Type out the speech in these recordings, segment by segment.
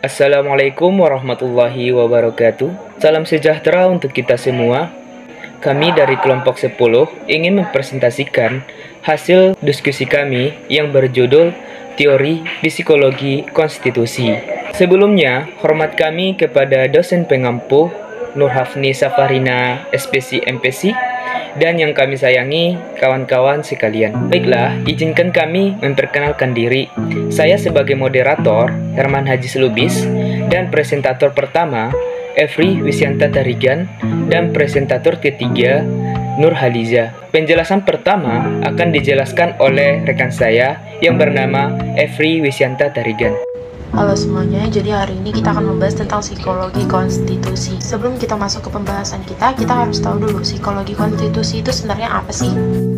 Assalamualaikum warahmatullahi wabarakatuh. Salam sejahtera untuk kita semua. Kami dari kelompok 10 ingin mempresentasikan hasil diskusi kami yang berjudul Teori Psikologi Konstitusi. Sebelumnya, hormat kami kepada dosen pengampu Nur Hafni Safarina, SPC MPC, dan yang kami sayangi kawan-kawan sekalian. Baiklah, izinkan kami memperkenalkan diri. Saya sebagai moderator Herman Haji Selubis dan presentator pertama Efri Wisyanta Tarigan dan presentator ketiga Nur Haliza. Penjelasan pertama akan dijelaskan oleh rekan saya yang bernama Efri Wisyanta Tarigan. Halo semuanya, jadi hari ini kita akan membahas tentang psikologi konstitusi. Sebelum kita masuk ke pembahasan kita harus tahu dulu psikologi konstitusi itu sebenarnya apa sih?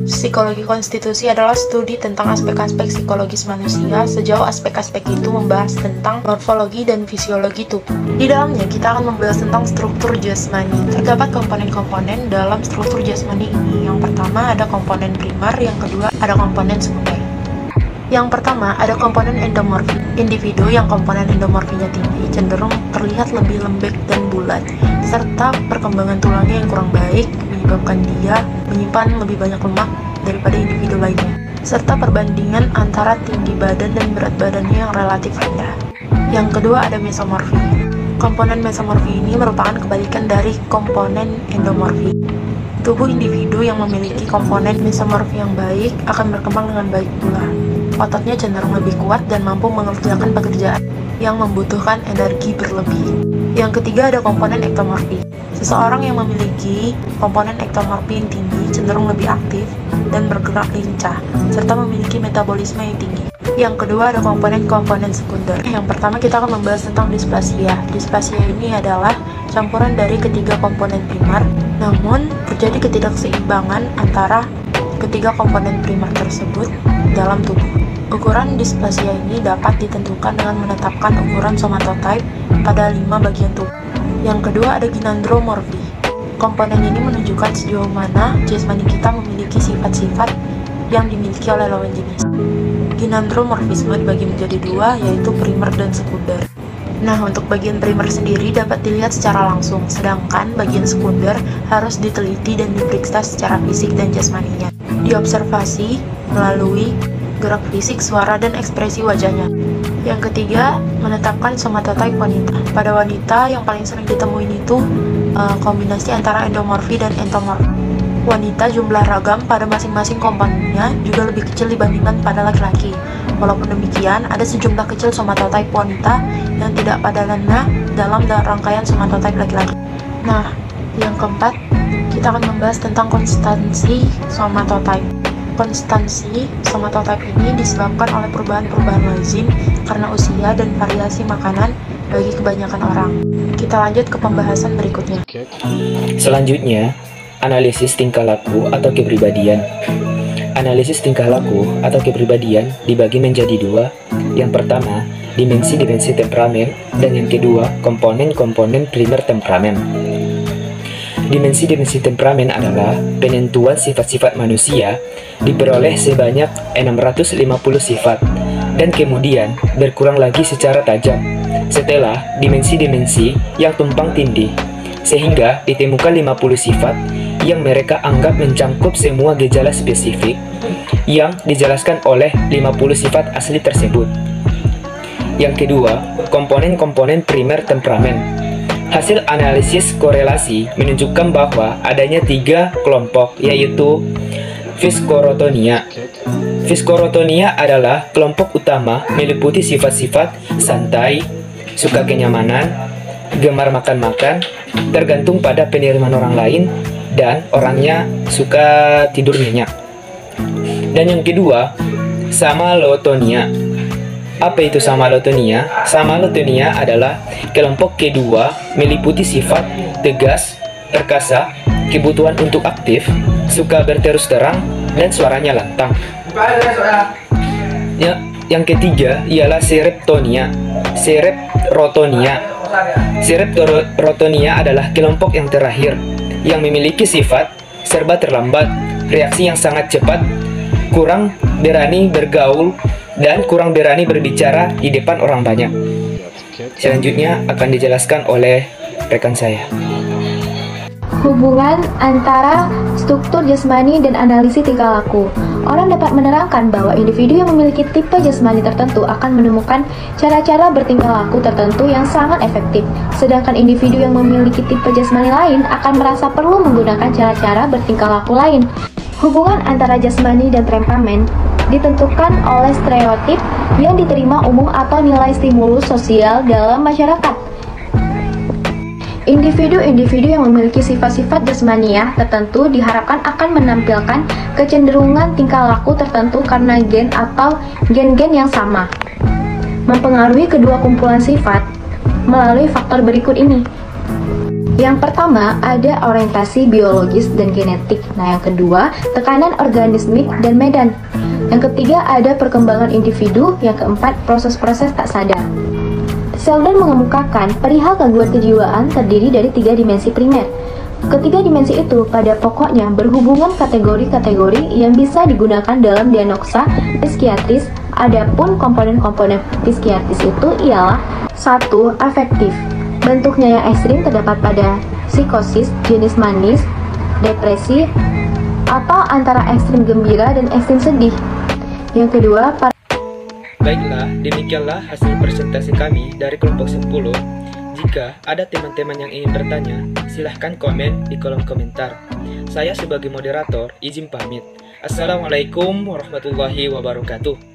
Psikologi konstitusi adalah studi tentang aspek-aspek psikologis manusia sejauh aspek-aspek itu membahas tentang morfologi dan fisiologi tubuh. Di dalamnya kita akan membahas tentang struktur jasmani. Terdapat komponen-komponen dalam struktur jasmani ini. Yang pertama ada komponen primer, yang kedua ada komponen sekunder. Yang pertama, ada komponen endomorfi. Individu yang komponen endomorfinya tinggi cenderung terlihat lebih lembek dan bulat, serta perkembangan tulangnya yang kurang baik menyebabkan dia menyimpan lebih banyak lemak daripada individu lainnya, serta perbandingan antara tinggi badan dan berat badannya yang relatif rendah. Yang kedua, ada mesomorfi. Komponen mesomorfi ini merupakan kebalikan dari komponen endomorfi. Tubuh individu yang memiliki komponen mesomorfi yang baik akan berkembang dengan baik pula. Ototnya cenderung lebih kuat dan mampu mengerjakan pekerjaan yang membutuhkan energi berlebih. Yang ketiga ada komponen ektomorfi. Seseorang yang memiliki komponen ektomorfi yang tinggi cenderung lebih aktif dan bergerak lincah, serta memiliki metabolisme yang tinggi. Yang kedua ada komponen-komponen sekunder. Yang pertama kita akan membahas tentang displasia. Displasia ini adalah campuran dari ketiga komponen primer, namun terjadi ketidakseimbangan antara ketiga komponen primer tersebut dalam tubuh. Ukuran displasia ini dapat ditentukan dengan menetapkan ukuran somatotype pada 5 bagian tubuh. Yang kedua ada ginandromorfi. Komponen ini menunjukkan sejauh mana jasmani kita memiliki sifat-sifat yang dimiliki oleh lawan jenis. Ginandromorfisme dibagi menjadi dua, yaitu primer dan sekunder. Nah, untuk bagian primer sendiri dapat dilihat secara langsung, sedangkan bagian sekunder harus diteliti dan diperiksa secara fisik dan jasmaninya. Diobservasi melalui gerak fisik, suara, dan ekspresi wajahnya. Yang ketiga, menetapkan somatotype wanita. Pada wanita yang paling sering ditemuin itu kombinasi antara endomorfi dan entomorfi. Wanita jumlah ragam pada masing-masing komponennya juga lebih kecil dibandingkan pada laki-laki. Walaupun demikian, ada sejumlah kecil somatotype wanita yang tidak pada lena dalam rangkaian somatotype laki-laki. Nah, yang keempat, kita akan membahas tentang konstansi somatotype. Konstansi somatotype ini disebabkan oleh perubahan-perubahan lazim karena usia dan variasi makanan bagi kebanyakan orang. Kita lanjut ke pembahasan berikutnya. Selanjutnya, analisis tingkah laku atau kepribadian. Analisis tingkah laku atau kepribadian dibagi menjadi dua. Yang pertama, dimensi-dimensi temperamen, dan yang kedua, komponen-komponen primer temperamen. Dimensi-dimensi temperamen adalah penentuan sifat-sifat manusia diperoleh sebanyak 650 sifat dan kemudian berkurang lagi secara tajam setelah dimensi-dimensi yang tumpang tindih, sehingga ditemukan 50 sifat yang mereka anggap mencangkup semua gejala spesifik yang dijelaskan oleh 50 sifat asli tersebut. Yang kedua, komponen-komponen primer temperamen. Hasil analisis korelasi menunjukkan bahwa adanya 3 kelompok, yaitu Fiskorotonia. Fiskorotonia adalah kelompok utama meliputi sifat-sifat santai, suka kenyamanan, gemar makan-makan, tergantung pada penerimaan orang lain, dan orangnya suka tidur nyenyak. Dan yang kedua, Samalotonia. Apa itu Samalotonia? Samalotonia adalah kelompok kedua meliputi sifat tegas, perkasa, kebutuhan untuk aktif, suka berterus terang, dan suaranya lantang. Yang ketiga ialah Sereptonia. Sereprotonia. Sereprotonia adalah kelompok yang terakhir yang memiliki sifat serba terlambat, reaksi yang sangat cepat, kurang berani bergaul, dan kurang berani berbicara di depan orang banyak. Selanjutnya akan dijelaskan oleh rekan saya. Hubungan antara struktur jasmani dan analisis tingkah laku. Orang dapat menerangkan bahwa individu yang memiliki tipe jasmani tertentu akan menemukan cara-cara bertingkah laku tertentu yang sangat efektif, sedangkan individu yang memiliki tipe jasmani lain akan merasa perlu menggunakan cara-cara bertingkah laku lain. Hubungan antara jasmani dan temperamen ditentukan oleh stereotip yang diterima umum atau nilai stimulus sosial dalam masyarakat. Individu-individu yang memiliki sifat-sifat jasmaniah tertentu diharapkan akan menampilkan kecenderungan tingkah laku tertentu karena gen atau gen-gen yang sama. Mempengaruhi kedua kumpulan sifat melalui faktor berikut ini. Yang pertama, ada orientasi biologis dan genetik. Nah, yang kedua, tekanan organismik dan medan. Yang ketiga, ada perkembangan individu. Yang keempat, proses-proses tak sadar. Sheldon mengemukakan perihal gangguan kejiwaan terdiri dari 3 dimensi primer. Ketiga dimensi itu pada pokoknya berhubungan kategori-kategori yang bisa digunakan dalam diagnosa psikiatris. Adapun komponen-komponen psikiatris itu ialah 1. Afektif. Bentuknya yang ekstrim terdapat pada psikosis, jenis manis, depresi, atau antara ekstrim gembira dan ekstrim sedih. Yang kedua, Baiklah, demikianlah hasil presentasi kami dari kelompok 10. Jika ada teman-teman yang ingin bertanya, silahkan komen di kolom komentar. Saya sebagai moderator izin pamit. Assalamualaikum warahmatullahi wabarakatuh.